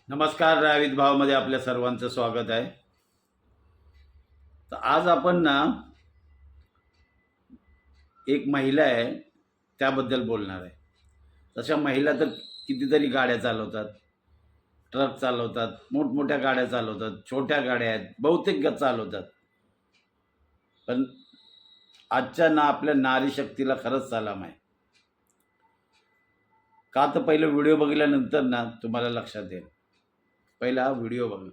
नमस्कार. रावित भावमध्ये आपल्या सर्वांचं स्वागत आहे. तर आज आपण ना एक महिला आहे त्याबद्दल बोलणार आहे. तशा महिला तर कितीतरी गाड्या चालवतात, ट्रक चालवतात, मोठमोठ्या गाड्या चालवतात, छोट्या गाड्या आहेत, बहुतेक चालवतात. पण आजच्या आपल्या नारी शक्तीला खरंच सलाम आहे. का तर पहिलं व्हिडिओ बघितल्यानंतर तुम्हाला लक्षात येईल. पहिला हा व्हिडिओ बघा.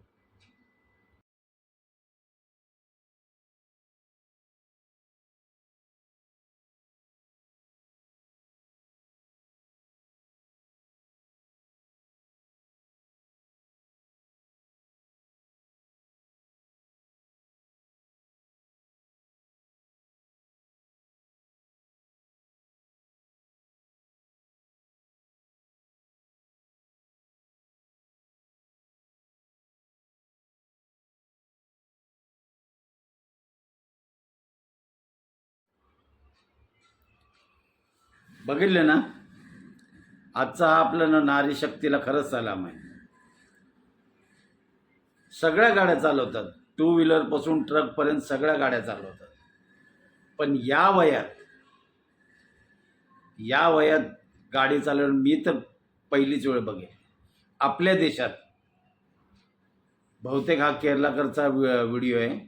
बघितलं ना, आजचा हा आपला नारी शक्तीला खरंच सलाम आहे. सगळ्या गाड्या चालवतात, टू व्हीलरपासून ट्रकपर्यंत सगळ्या गाड्या चालवतात. पण या वयात गाडी चालवणं मी तर पहिलीच वेळ बघेन. आपल्या देशात बहुतेक हा केरलाकडचा व्हिडिओ आहे.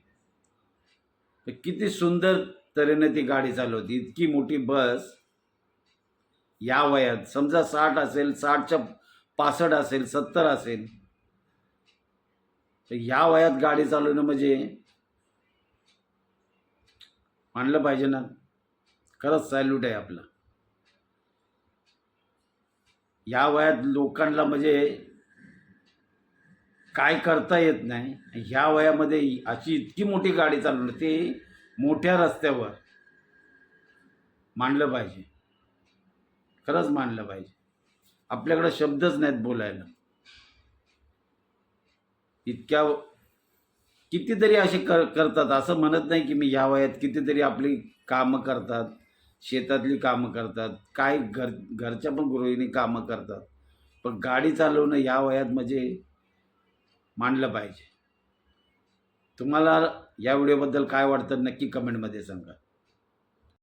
तर किती सुंदर तऱ्हेने ती गाडी चालवते. इतकी मोठी बस या वयात, समजा 60 असेल, 60च्या 65 असेल, 70 असेल, तर या वयात गाडी चालवणं म्हणजे मानलं पाहिजे ना. खरंच सॅल्यूट आहे आपला. या वयात लोकांना म्हणजे काय करता येत नाही, ह्या वयामध्ये अशी इतकी मोठी गाडी चालवणं, ते मोठ्या रस्त्यावर, मानलं पाहिजे. खरंच मानलं पाहिजे. आपल्याकडे शब्दच नाहीत बोलायला. इतक्या कितीतरी असे करतात. असं म्हणत नाही की मी ह्या वयात कितीतरी आपली कामं करतात, शेतातली कामं करतात, काय घरच्या पण गृहिणी कामं करतात. पण गाडी चालवणं ह्या वयात म्हणजे मानलं पाहिजे. तुम्हाला या व्हिडिओबद्दल काय वाटतं नक्की कमेंटमध्ये सांगा.